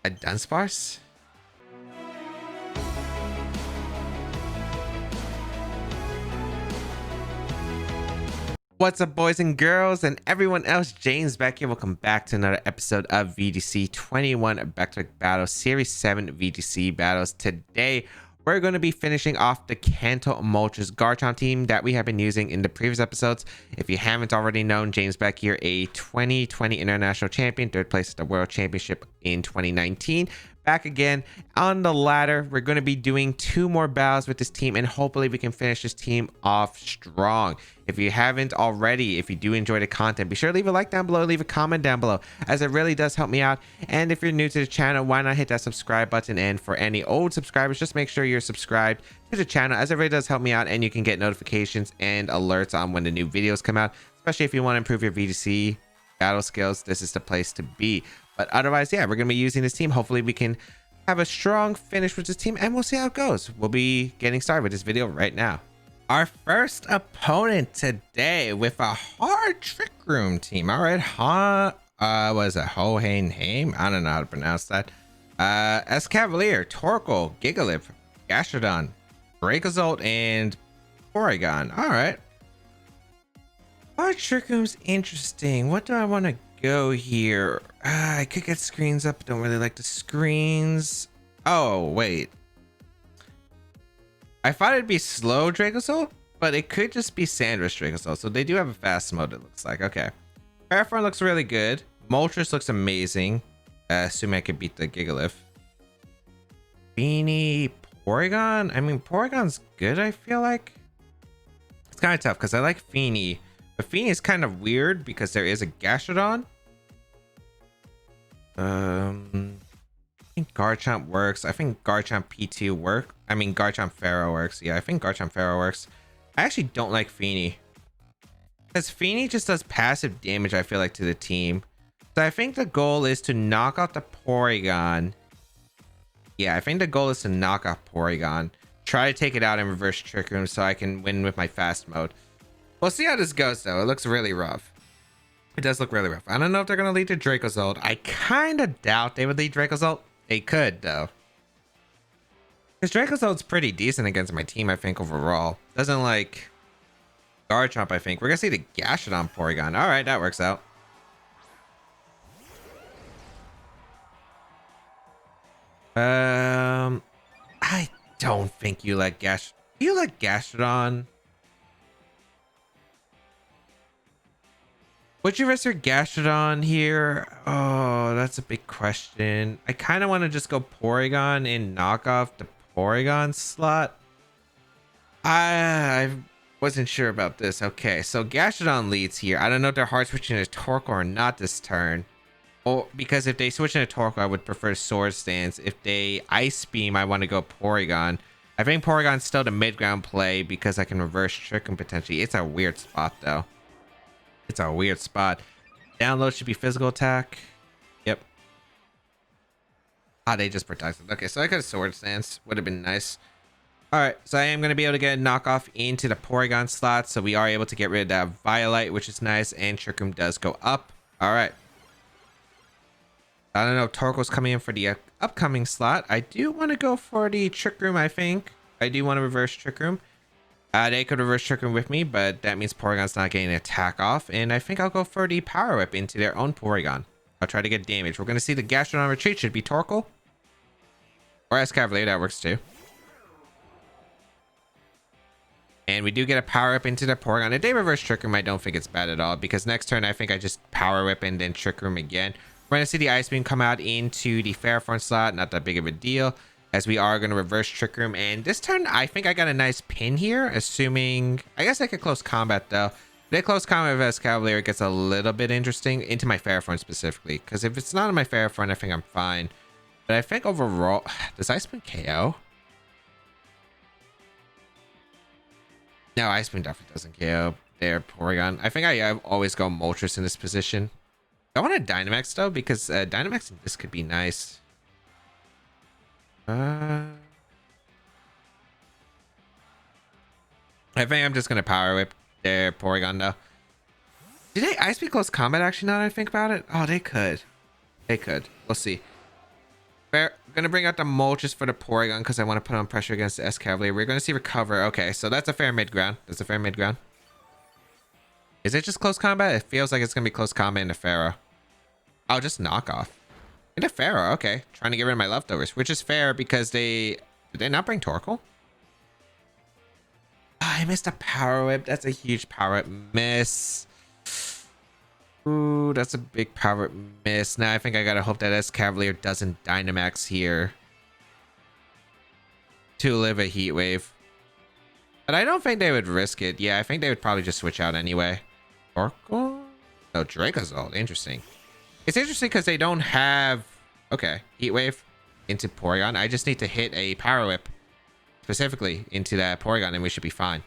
A Dunsparce? What's up, boys and girls, and everyone else? James back here. Welcome back to another episode of VGC 21 Baek Battles Series 7 VGC Battles. Today, we're going to be finishing off the Kanto Moltres Garchomp team that we have been using in the previous episodes. If you haven't already known, James back here, a 2020 international champion, third place at the World Championship in 2019. Back again on the ladder. We're going to be doing 2 more battles with this team, and hopefully we can finish this team off strong. If you haven't already, if you do enjoy the content, be sure to leave a like down below, leave a comment down below, as it really does help me out. And if you're new to the channel, why not hit that subscribe button? And for any old subscribers, just make sure you're subscribed to the channel, as it really does help me out, and you can get notifications and alerts on when the new videos come out. Especially if you want to improve your VGC battle skills, this is the place to be. But otherwise, yeah, we're going to be using this team. Hopefully we can have a strong finish with this team, and we'll see how it goes. We'll be getting started with this video right now. Our first opponent today with a hard Trick Room team. All right, was it Hohain Haim? I don't know how to pronounce that. Escavalier, Torkoal, Gigalith, Gastrodon, Raikou, and Porygon. All right. Our Trick Room's interesting. What do I want to go here? I could get screens up. Don't really like the screens. Oh, wait. I thought it'd be slow Dragonite, but it could just be Sandwich Dragonite. So they do have a fast mode, it looks like. Okay. Paraform looks really good. Moltres looks amazing. Assuming I could beat the Gigalith. Beanie, Porygon? I mean, Porygon's good, I feel like. It's kind of tough because I like Feeny. But Feeny is kind of weird because there is a Gastrodon. I think Garchomp works. I think Garchomp P2 work. I mean, Garchomp Pharaoh works. Yeah, I think Garchomp Pharaoh works. I actually don't like Feeny, because Feeny just does passive damage, I feel like, to the team. So I think the goal is to knock out the Porygon. Yeah, I think the goal is to knock out Porygon. Try to take it out in reverse Trick Room so I can win with my fast mode. We'll see how this goes, though. It looks really rough. It does look really rough. I don't know if they're going to lead to Dracozolt. I kind of doubt they would lead Dracozolt. They could, though. Because Dracozolt's pretty decent against my team, I think, overall. Doesn't like Garchomp, I think. We're going to see the Gastrodon Porygon. All right, that works out. I don't think you like Do you like Gastrodon? Would you risk your Gastrodon here? Oh, that's a big question. I kind of want to just go Porygon and knock off the Porygon slot. I wasn't sure about this. Okay, so Gastrodon leads here. I don't know if they're hard switching to Torkoal or not this turn. Or because if they switch into Torkoal, I would prefer Sword Stance. If they Ice Beam, I want to go Porygon. I think Porygon's still the mid-ground play because I can reverse Trick him potentially. It's a weird spot, though. It's a weird spot. Download should be physical attack. Yep. Ah, they just protected. Okay, so I could have Sword Stance. Would have been nice. Alright, so I am going to be able to get a knockoff into the Porygon slot. So we are able to get rid of that Violet, which is nice. And Trick Room does go up. Alright. I don't know if Torkoal's coming in for the upcoming slot. I do want to go for the Trick Room, I think. I do want to reverse Trick Room. They could reverse Trick Room with me, but that means Porygon's not getting an attack off. And I think I'll go for the Power Whip into their own Porygon. I'll try to get damage. We're going to see the Gastrodon retreat. Should be Torkoal. Or Escavalier, that works too. And we do get a Power Whip into their Porygon. If they reverse Trick Room, I don't think it's bad at all. Because next turn, I think I just Power Whip and then Trick Room again. We're going to see the Ice Beam come out into the Fairform slot. Not that big of a deal, as we are going to reverse Trick Room. And this turn, I think I got a nice pin here, assuming... I guess I could close combat, though. If they close combat with Escavalier, it gets a little bit interesting, into my Fairform specifically. Because if it's not on my Fairform, I think I'm fine. But I think overall... Does Ice Beam KO? No, Ice Beam definitely doesn't KO there, Porygon. I think I always go Moltres in this position. I want a Dynamax, though, because Dynamax in this could be nice. I think I'm just going to Power Whip their Porygon, though. Did they Ice Beam close combat, actually, now that I think about it? Oh, they could. They could. We'll see. Gonna bring out the Moltres for the Porygon because I want to put on pressure against the Escavalier. We're gonna see Recover. Okay, so that's a fair mid ground. That's a fair mid ground. Is it just close combat? It feels like it's gonna be close combat in the Pharaoh. Oh, just knockoff. In the Pharaoh, okay. Trying to get rid of my leftovers, which is fair because did they not bring Torkoal? I missed a Power Whip. That's a huge Power Whip miss. Ooh, that's a big Power Whip miss. Now I think I gotta hope that Escavalier doesn't Dynamax here to live a Heat Wave. But I don't think they would risk it. Yeah, I think they would probably just switch out anyway. Torkoal? No, Dracozolt. Interesting. It's interesting because they don't have... Okay, Heat Wave into Porygon. I just need to hit a Power Whip specifically into that Porygon and we should be fine.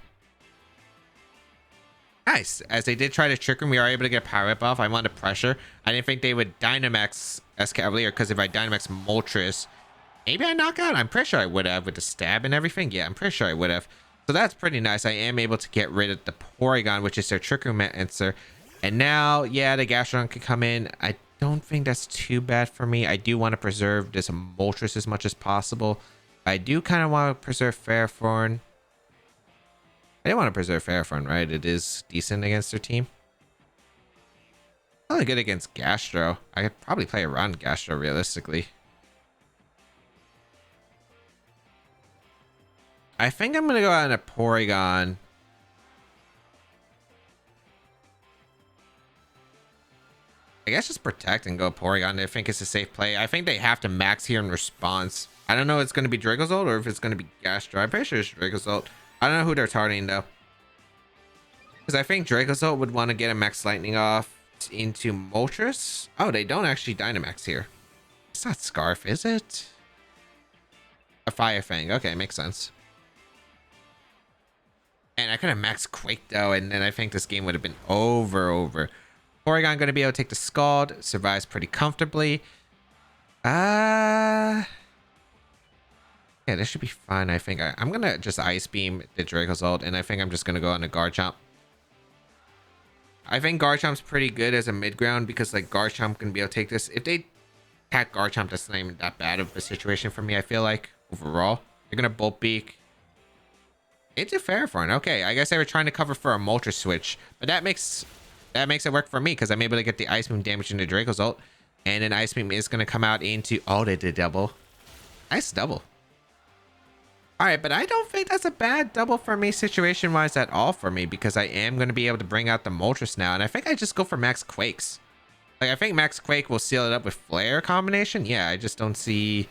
Nice. As they did try to trick him, we are able to get a Power Whip off. I wanted pressure. I didn't think they would Dynamax Escavalier because if I Dynamax Moltres, maybe I knock out. I'm pretty sure I would have with the stab and everything. Yeah, I'm pretty sure I would have. So that's pretty nice. I am able to get rid of the Porygon, which is their Trick Room answer. And now, yeah, the Gastrodon can come in. I don't think that's too bad for me. I do want to preserve this Moltres as much as possible. I do kind of want to preserve Fairthorn. I didn't want to preserve Fairthorn, right? It is decent against their team. Only good against Gastro. I could probably play around Gastro realistically. I think I'm going to go out on a Porygon. I guess just protect and go Porygon. I think it's a safe play. I think they have to max here in response. I don't know if it's going to be Dracozolt or if it's going to be Gastro. I'm pretty sure it's Dracozolt. I don't know who they're targeting though. Because I think Dracozolt would want to get a Max Lightning off into Moltres. Oh, they don't actually Dynamax here. It's not Scarf, is it? A Fire Fang. Okay, makes sense. And I could have Max Quake though, and then I think this game would have been over. Porygon going to be able to take the Scald. Survives pretty comfortably. Yeah, this should be fine. I think I'm going to just Ice Beam the Dracozolt, and I think I'm just going to go on a Garchomp. I think Garchomp's pretty good as a mid-ground because, like, Garchomp can be able to take this. If they attack Garchomp, that's not even that bad of a situation for me, I feel like, overall. They're going to Bolt Beak into Fairthorn. Okay, I guess they were trying to cover for a Moltres switch, but that makes it work for me because I'm able to get the Ice Beam damage into Dracozolt, and then Ice Beam is going to come out into... Oh, they did double. Nice double. All right, but I don't think that's a bad double for me situation-wise at all for me because I am going to be able to bring out the Moltres now, and I think I just go for Max Quakes. Like, I think Max Quake will seal it up with Flare combination. Yeah, I just don't see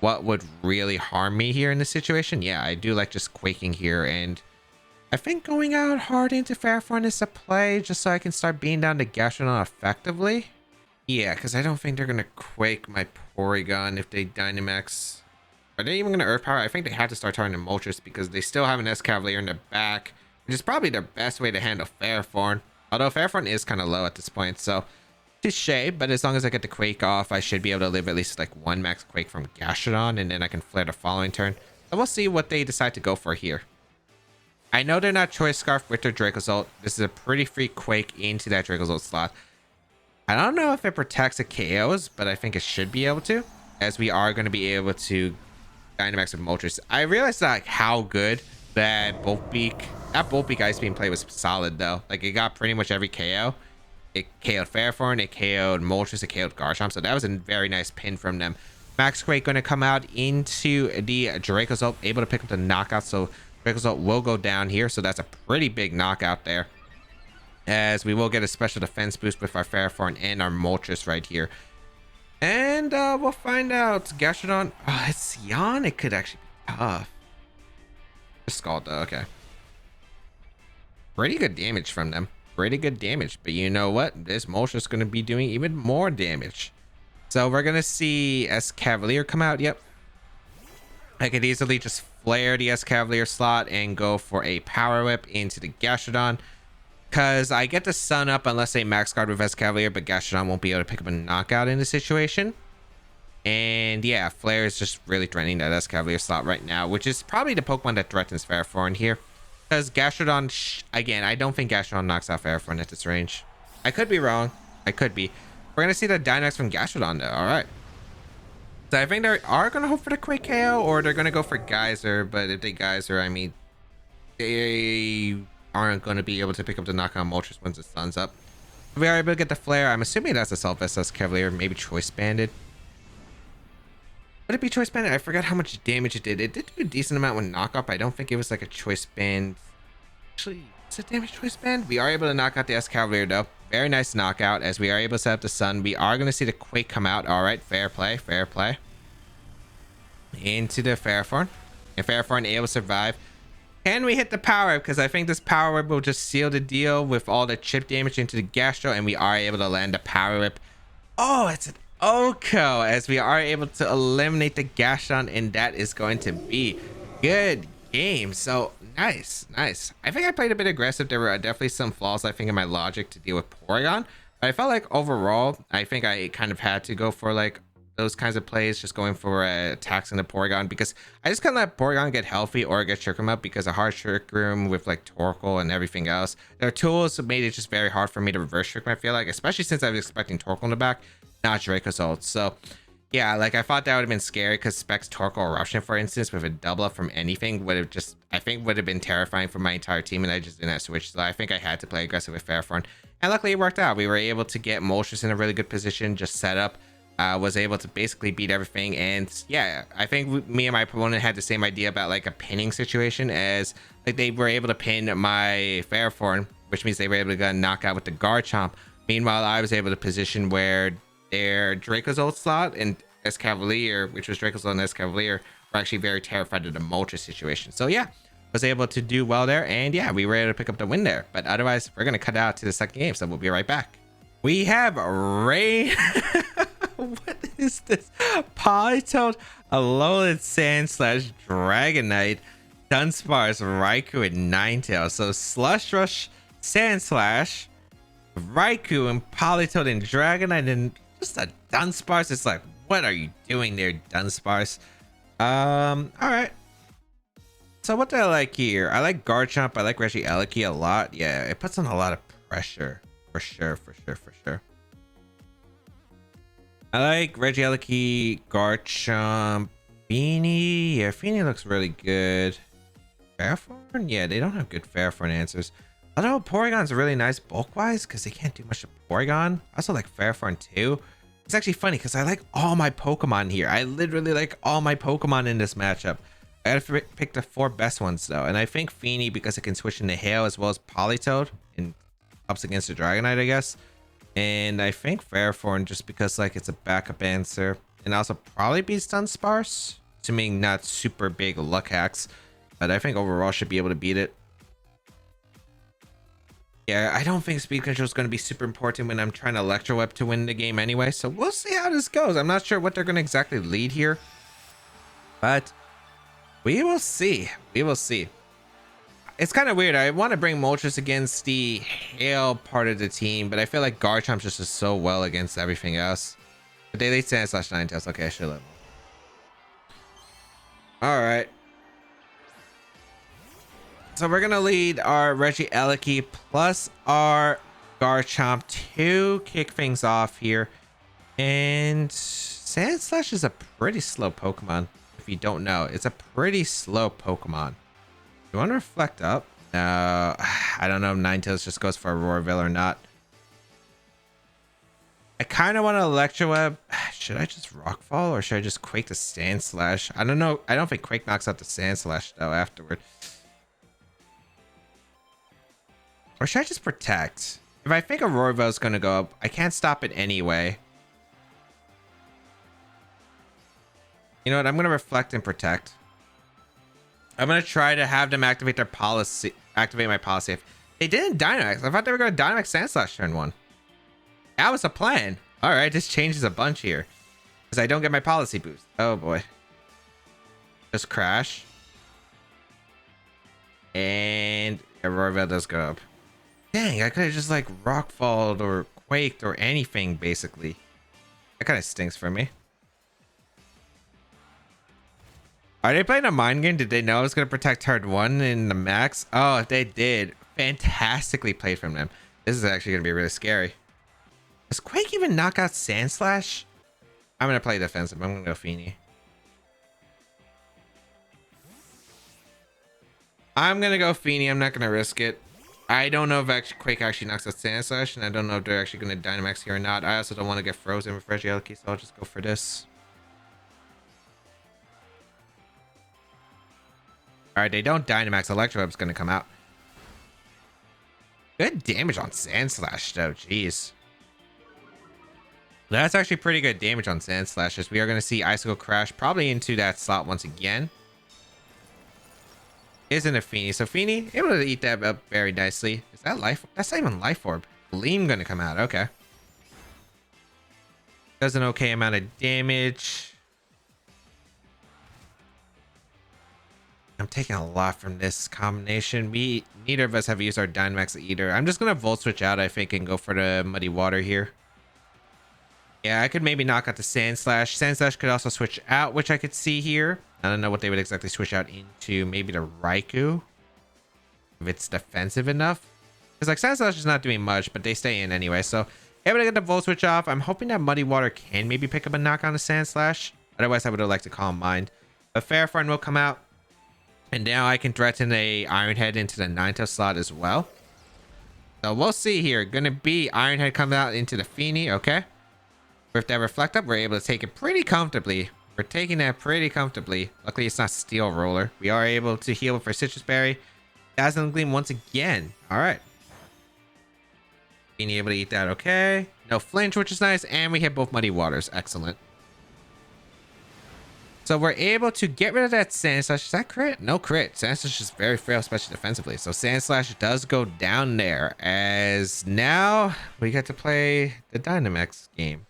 what would really harm me here in this situation. Yeah, I do like just Quaking here, and I think going out hard into Fairthorn is a play just so I can start beating down the Gastrodon effectively. Yeah, because I don't think they're going to Quake my Porygon if they Dynamax... Are they even going to Earth Power? I think they have to start targeting Moltres because they still have an Escavalier in the back, which is probably their best way to handle Fairthorn. Although Fairthorn is kind of low at this point, so touche. But as long as I get the Quake off, I should be able to live at least like one Max Quake from Gastrodon, and then I can Flare the following turn. So we'll see what they decide to go for here. I know they're not Choice Scarf with their Dracozolt. This is a pretty free Quake into that Dracozolt slot. I don't know if it protects the KOs, but I think it should be able to, as we are going to be able to Dynamax with Moltres. I realized like how good that Bolt Beak Ice Beam play was solid though. Like it got pretty much every KO. It KO'd Fairthorn, it KO'd Moltres, it KO'd Garchomp. So that was a very nice pin from them. Max Quake going to come out into the Dracozolt, able to pick up the knockout. So Dracozolt will go down here. So that's a pretty big knockout there. As we will get a special defense boost with our Fairthorn and our Moltres right here. And we'll find out. Gastrodon. Oh, it's Yawn. It could actually be tough. Just Scald though. Okay. Pretty good damage from them. Pretty good damage. But you know what? This Moltres is going to be doing even more damage. So we're going to see Escavalier come out. Yep. I could easily just flare the Escavalier slot and go for a Power Whip into the Gastrodon. Because I get the Sun up unless they Max Guard with Escavalier, but Gastrodon won't be able to pick up a knockout in this situation. And yeah, Flare is just really threatening that Escavalier slot right now, which is probably the Pokemon that threatens Fairthorn here. Because Gastrodon, again, I don't think Gastrodon knocks out Fairthorn at this range. I could be wrong. I could be. We're going to see the Dynamax from Gastrodon though. All right. So I think they are going to hope for the quick KO, or they're going to go for Geyser. But if they Geyser, I mean, they aren't going to be able to pick up the knockout Moltres once the sun's up. If we are able to get the flare, I'm assuming that's a Self-SS Cavalier, maybe Choice Banded. Would it be Choice Banded? I forgot how much damage it did. It did do a decent amount with knockout, but I don't think it was like a Choice Band. Actually, is it damage Choice Band? We are able to knock out the Escavalier though. Very nice knockout as we are able to set up the sun. We are going to see the Quake come out. All right, fair play, fair play. Into the Fairforn. And Fairforn able to survive. Can we hit the power up? Because I think this power whip will just seal the deal with all the chip damage into the Gastro, and we are able to land the power whip. Oh, it's an Oko as we are able to eliminate the Gastron, and that is going to be good game. So nice. I think I played a bit aggressive. There were definitely some flaws I think in my logic to deal with Porygon, but I felt like overall I think I kind of had to go for like those kinds of plays, just going for attacks in the Porygon, because I just couldn't let Porygon get healthy or get Trick Room up, because a hard Trick Room with like Torkoal and everything else, their tools made it just very hard for me to reverse Trick Room, I feel like, especially since I was expecting Torkoal in the back, not Draco's ult. So yeah, like I thought that would have been scary, because Specs Torkoal Eruption, for instance, with a double up from anything would have just, I think, would have been terrifying for my entire team, and I just didn't have switch. So I think I had to play aggressive with Fairforn, and luckily it worked out. We were able to get Moltres in a really good position, just set up. Was able to basically beat everything, and yeah, I think me and my opponent had the same idea about like a pinning situation, as like they were able to pin my Fairforn, which means they were able to get a knockout with the Garchomp. Meanwhile, I was able to position where their Draco's ult slot and Escavalier, which was Draco's ult and Escavalier, were actually very terrified of the Moltres situation. So yeah, was able to do well there, and yeah, we were able to pick up the win there. But otherwise, we're gonna cut out to the second game, so we'll be right back. We have Ray. What is this? Polytoad, Alolan Sandslash, Dragonite, Dunsparce, Raikou, and Ninetales. So Slush Rush, Sandslash, Raikou, and Polytoad, and Dragonite, and just a Dunsparce. It's like, what are you doing there, Dunsparce? Alright. So what do I like here? I like Garchomp. I like Regieleki a lot. Yeah, it puts on a lot of pressure. For sure. I like Regieleki, Garchomp, Feeny. Yeah, Feeny looks really good. Fairforn? Yeah, they don't have good Fairforn answers. Although Porygon's really nice bulk-wise, because they can't do much to Porygon. I also like Fairforn too. It's actually funny, because I like all my Pokemon here. I literally like all my Pokemon in this matchup. I gotta pick the 4 best ones though. And I think Feeny, because it can switch into Hail as well as Polytoad, and ups against the Dragonite, I guess. And I think Fairforn, just because like it's a backup answer, and also probably beats Dunsparce, assuming not super big luck hacks, but I think overall should be able to beat it. Yeah, I don't think speed control is going to be super important when I'm trying to Electro Web to win the game anyway, so we'll see how this goes. I'm not sure what they're going to exactly lead here, but we will see. It's kind of weird. I want to bring Moltres against the Hail part of the team, but I feel like Garchomp just is so well against everything else. But they lead Sandslash Ninetales. Okay, I should level. Alright. So we're going to lead our Regieleki plus our Garchomp to kick things off here. And Sandslash is a pretty slow Pokemon. If you don't know, it's a pretty slow Pokemon. You want to reflect up? No, I don't know if Ninetales just goes for a Roarville or not. I kind of want to Electro Web. Should I just Rockfall or should I just Quake the Sandslash? I don't know. I don't think Quake knocks out the Sandslash though afterward. Or should I just Protect? If I think a Roarville is going to go up, I can't stop it anyway. You know what? I'm going to Reflect and Protect. I'm gonna try to have them activate their policy. Activate my policy. If they didn't Dynamax, I thought they were gonna Dynamax Sandslash turn 1. That was a plan. All right, this changes a bunch here, because I don't get my policy boost. Oh boy. Just crash. And a Roarville does go up. Dang, I could have just like Rockfalled or Quaked or anything basically. That kind of stinks for me. Are they playing a mind game? Did they know I was going to protect turn 1 in the max? Oh, they did. Fantastically played from them. This is actually going to be really scary. Does Quake even knock out Sandslash? I'm going to play defensive. I'm going to go Feeny. I'm going to go Feeny. I'm not going to risk it. I don't know if Quake actually knocks out Sandslash, and I don't know if they're actually going to Dynamax here or not. I also don't want to get frozen with Regieleki, so I'll just go for this. Alright, they don't Dynamax. Electro Web's going to come out. Good damage on Sandslash, though. Jeez. That's actually pretty good damage on Sandslash, as we are going to see Icicle Crash probably into that slot once again. Isn't a Feeny. So Feeny able to eat that up very nicely. Is that Life? That's not even Life Orb. Gleam going to come out. Okay. Does an okay amount of damage. I'm taking a lot from this combination. Neither of us have used our Dynamax either. I'm just going to Volt Switch out, I think, and go for the Muddy Water here. Yeah, I could maybe knock out the Sandslash. Sandslash could also switch out, which I could see here. I don't know what they would exactly switch out into. Maybe the Raikou, if it's defensive enough. Because like Sandslash is not doing much, but they stay in anyway. So able to get the Volt Switch off. I'm hoping that Muddy Water can maybe pick up a knock on the Sandslash. Otherwise, I would have liked to Calm Mind. But Fair Friend will come out. And now I can threaten a Iron Head into the Ninetales slot as well. So we'll see here. Gonna be Iron Head coming out into the Feeny. Okay. With that Reflect Up, we're able to take it pretty comfortably. We're taking that pretty comfortably. Luckily, it's not Steel Roller. We are able to heal for Citrus Berry. Dazzling Gleam once again. All right. Being able to eat that, okay. No flinch, which is nice. And we hit both Muddy Waters. Excellent. So we're able to get rid of that Sandslash. Is that crit? No crit. Sandslash is very frail, especially defensively. So Sandslash does go down there. As now we get to play the Dynamax game.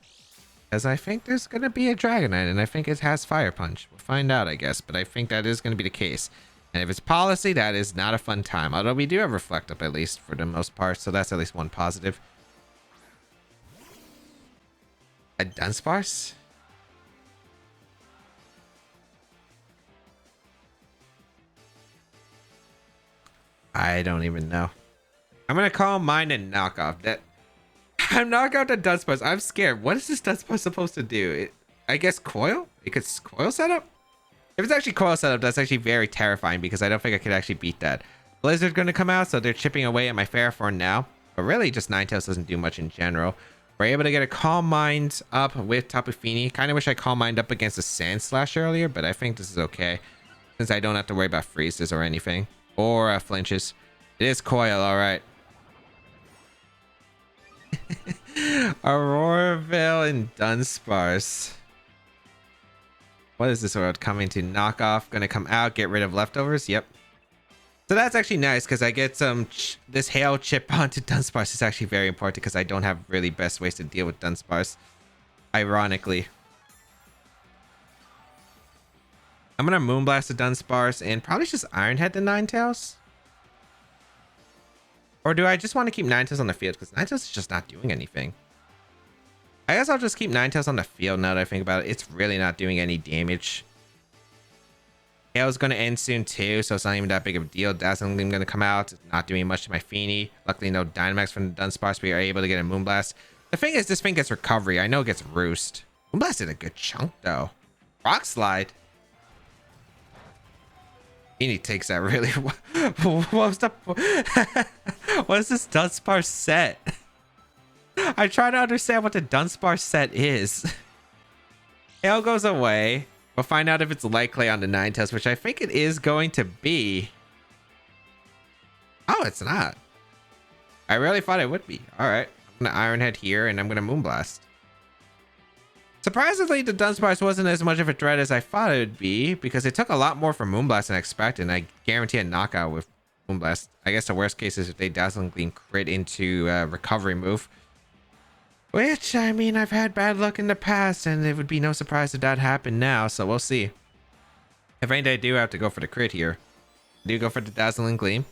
As I think there's going to be a Dragonite, and I think it has Fire Punch. We'll find out, I guess, but I think that is going to be the case. And if it's Policy, that is not a fun time. Although we do have Reflect Up, at least, for the most part, so that's at least one positive. A Dunsparce? I don't even know. I'm going to call mine a knockoff. That... I'm knock out the Dunsparce. I'm scared. What is this Dunsparce supposed to do? I guess Coil? It could Coil setup? If it's actually Coil setup, that's actually very terrifying because I don't think I could actually beat that. Blizzard's going to come out, so they're chipping away at my Ferrothorn now. But really, just Ninetales doesn't do much in general. We're able to get a Calm Mind up with Tapu Fini. Kind of wish I Calm Mind up against a Sandslash earlier, but I think this is okay. Since I don't have to worry about freezes or anything. Or flinches. It is Coil, alright. Auroraville and Dunsparce. What is this world coming to? Knock off, gonna come out, get rid of leftovers. Yep. So that's actually nice because I get some this hail chip onto Dunsparce is actually very important because I don't have really best ways to deal with Dunsparce. Ironically. I'm gonna Moonblast the Dunsparce and probably just Iron Head the Ninetales. Or do I just want to keep Ninetales on the field? Because Ninetales is just not doing anything. I guess I'll just keep Ninetales on the field now that I think about it. It's really not doing any damage. Hail's going to end soon too, so it's not even that big of a deal. Dazzling Gleam going to come out. Not doing much to my Feeny. Luckily, no Dynamax from the Dunsparce. We are able to get a Moonblast. The thing is, this thing gets Recovery. I know it gets Roost. Moonblast did a good chunk, though. Rock Slide. Feeny takes that really... What's the... What is this Dunsparce set? I try to understand what the Dunsparce set is. Hail goes away. We'll find out if it's Light Clay on the Ninetales, which I think it is going to be. Oh, it's not. I really thought it would be. All right. I'm going to Iron Head here, and I'm going to Moonblast. Surprisingly, the Dunsparce wasn't as much of a threat as I thought it would be, because it took a lot more from Moonblast than I expected, and I guarantee a knockout with Moonblast. I guess the worst case is if they Dazzling Gleam crit into Recovery move. Which, I mean, I've had bad luck in the past, and it would be no surprise if that happened now, so we'll see. If anything, I do have to go for the crit here. I do go for the Dazzling Gleam.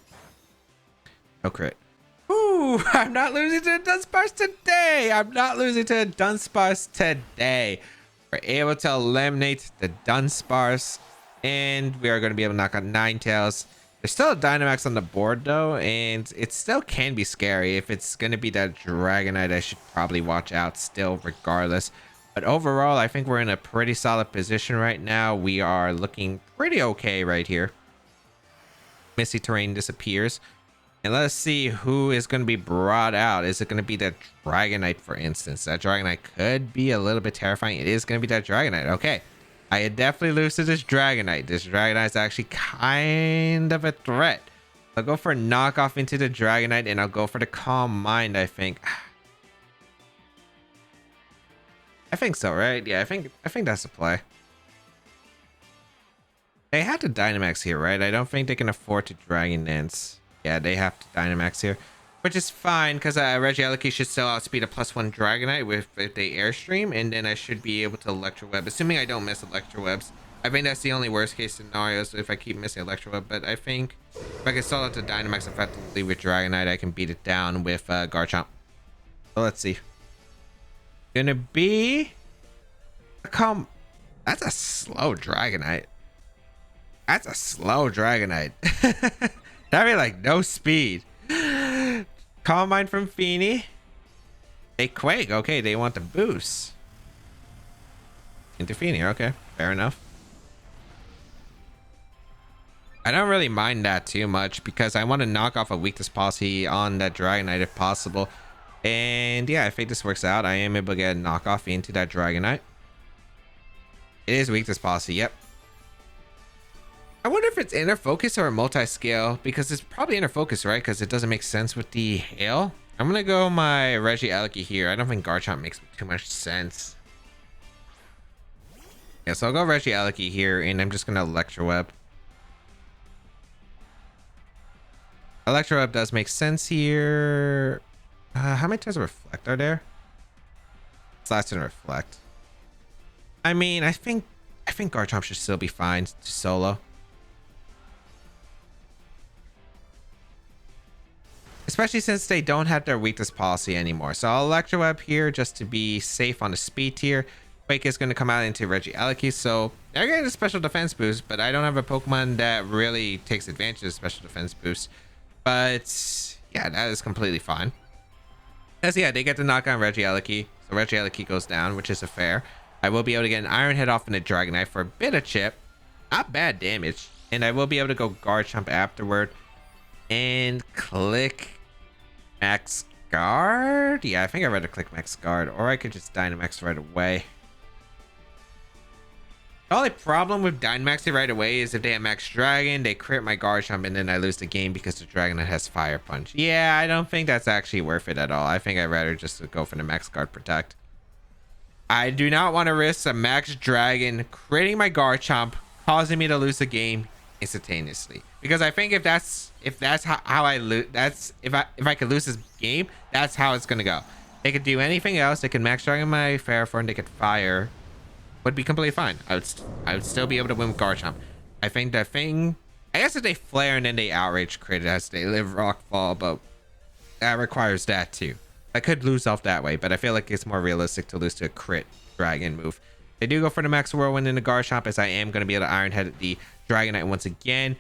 No crit. Ooh, I'm not losing to the Dunsparce today! I'm not losing to the Dunsparce today. We're able to eliminate the Dunsparce, and we are going to be able to knock out Ninetales. There's still a Dynamax on the board though, and it still can be scary. If it's going to be that Dragonite, I should probably watch out still regardless. But overall, I think we're in a pretty solid position right now. We are looking pretty okay right here. Misty Terrain disappears. And let's see who is going to be brought out. Is it going to be that Dragonite, for instance? That Dragonite could be a little bit terrifying. It is going to be that Dragonite. Okay. I definitely lose to this Dragonite. This Dragonite is actually kind of a threat. I'll go for a knockoff into the Dragonite, and I'll go for the Calm Mind, I think. I think so, right? Yeah, I think that's the play. They have to Dynamax here, right? I don't think they can afford to Dragon Dance. Yeah, they have to Dynamax here, which is fine because Regieleki should still outspeed a +1 Dragonite if they Airstream, and then I should be able to Electro Web, assuming I don't miss Electro Webs. I think that's the only worst case scenario, so if I keep missing Electro Web, but I think if I can stall out the Dynamax effectively with Dragonite, I can beat it down with Garchomp. So let's see. Gonna be a that's a slow Dragonite. That's a slow Dragonite. That'd be like no speed. Calm Mind from Feeny. They Quake. Okay, they want the boost. Into Feeny. Okay, fair enough. I don't really mind that too much because I want to knock off a weakness policy on that Dragonite if possible. And yeah, I think this works out. I am able to get a knockoff into that Dragonite. It is weakness policy. Yep. I wonder if it's inner focus or a multi-scale, because it's probably inner focus, right? Because it doesn't make sense with the hail. I'm gonna go my Regieleki here. I don't think Garchomp makes too much sense. Yeah, so I'll go Regieleki here, and I'm just gonna Electro Web. Electro Web does make sense here. How many times of Reflect are there? Slash and Reflect. I mean, I think Garchomp should still be fine to solo. Especially since they don't have their weakness policy anymore. So I'll Electro Web here just to be safe on the speed tier. Quake is going to come out into Regieleki, so they're getting a special defense boost, but I don't have a Pokemon that really takes advantage of special defense boost. But yeah, that is completely fine. As yeah, they get to knock on Regieleki, so Regieleki goes down, which is a fair. I will be able to get an Iron Head off in the Dragonite for a bit of chip. Not bad damage. And I will be able to go Garchomp afterward and click Max Guard? Yeah, I think I'd rather click Max Guard, or I could just Dynamax right away. The only problem with Dynamaxing right away is if they have Max Dragon, they crit my Garchomp, and then I lose the game because the Dragonite has Fire Punch. Yeah, I don't think that's actually worth it at all. I think I'd rather just go for the Max Guard Protect. I do not want to risk a Max Dragon critting my Garchomp, causing me to lose the game instantaneously, because I think if that's how I lose, that's if I could lose this game, that's how it's gonna go. They could do anything else. They could Max Dragon my Ferrothorn, they could Fire, would be completely fine. I would still be able to win with Garchomp. I think that thing, I guess if they Flare and then they Outrage crit it as they live Rockfall, but that requires that too. I could lose off that way, but I feel like it's more realistic to lose to a crit Dragon move. They do go for the Max Whirlwind in the Garchomp, as I am going to be able to Iron Head the Dragonite once again.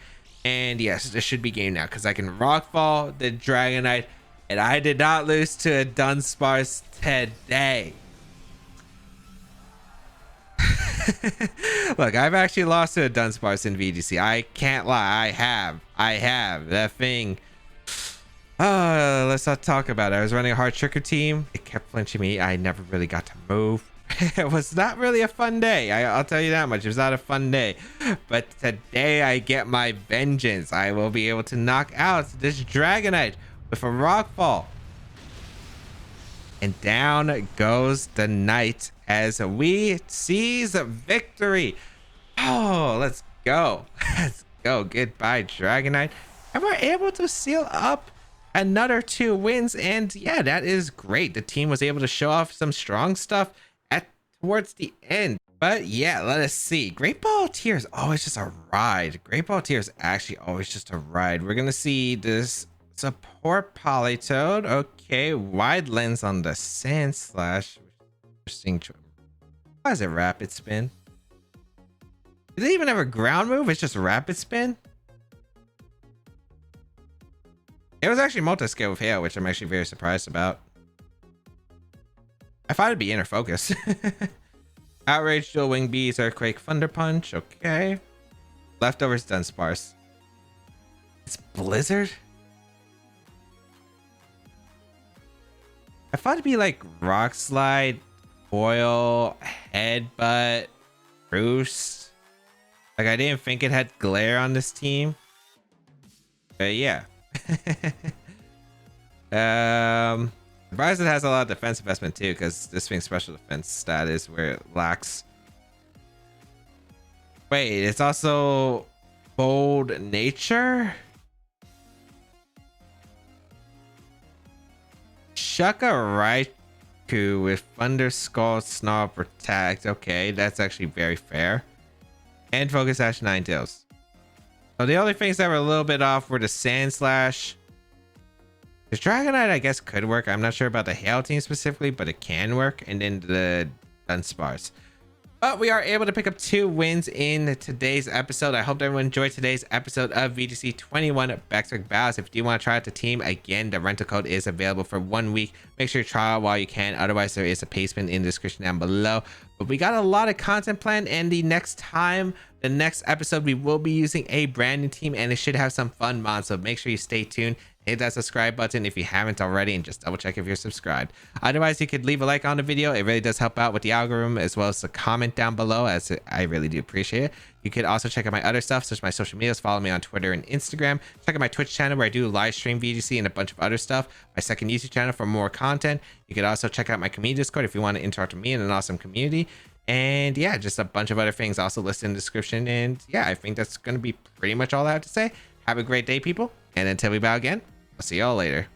And yes, this should be game now, because I can Rockfall the Dragonite, and I did not lose to a Dunsparce today. Look, I've actually lost to a Dunsparce in VGC. I can't lie. I have. That thing. Let's not talk about it. I was running a hard tricker team. It kept flinching me. I never really got to move. It was not really a fun day. I'll tell you that much. It was not a fun day. But today I get my vengeance. I will be able to knock out this Dragonite with a Rockfall. And down goes the knight as we seize victory. Oh, let's go. Let's go. Goodbye, Dragonite. And we're able to seal up another 2 wins. And yeah, that is great. The team was able to show off some strong stuff towards the end. But yeah, let us see. Great Ball Tier is always just a ride. Great Ball Tier is actually always just a ride. We're gonna see this support Politoed. Okay, wide lens on the Sand Slash. Interesting choice. Why is it Rapid Spin? Did it even have a ground move? It's just Rapid Spin? It was actually multi-scale with Hail, which I'm actually very surprised about. I thought it'd be Inner Focus. Outrage, Dual Wing Bees, Earthquake, Thunder Punch. Okay. Leftovers, Dunsparce. It's Blizzard? I thought it'd be like Rock Slide, Foil, Headbutt, Roost. Like, I didn't think it had Glare on this team. But yeah. Surprised it has a lot of defense investment too, because this thing's special defense stat is where it lacks. Wait, it's also Bold Nature? Shuck a Raikou with Thunder Skull, Snarl, Protect. Okay, that's actually very fair. And Focus Sash, 9 Tails. So the only things that were a little bit off were the Sand Slash. The Dragonite, I guess, could work. I'm not sure about the Hail team specifically, but it can work. And then the Dunsparce. But we are able to pick up 2 wins in today's episode. I hope everyone enjoyed today's episode of VGC 21 Back Battles. If you do want to try out the team, again, the rental code is available for 1 week. Make sure you try out while you can. Otherwise, there is a payment in the description down below. But we got a lot of content planned, and the next episode, we will be using a brand new team, and it should have some fun mods. So make sure you stay tuned. Hit that subscribe button if you haven't already, and just double check if you're subscribed. Otherwise, you could leave a like on the video. It really does help out with the algorithm, as well as a comment down below, as I really do appreciate it. You could also check out my other stuff, such as my social medias. Follow me on Twitter and Instagram. Check out my Twitch channel where I do live stream VGC and a bunch of other stuff. My second YouTube channel for more content. You could also check out my community Discord if you want to interact with me in an awesome community. And yeah, just a bunch of other things also listed in the description. And yeah, I think that's going to be pretty much all I have to say. Have a great day, people. And until we bow again, I'll see y'all later.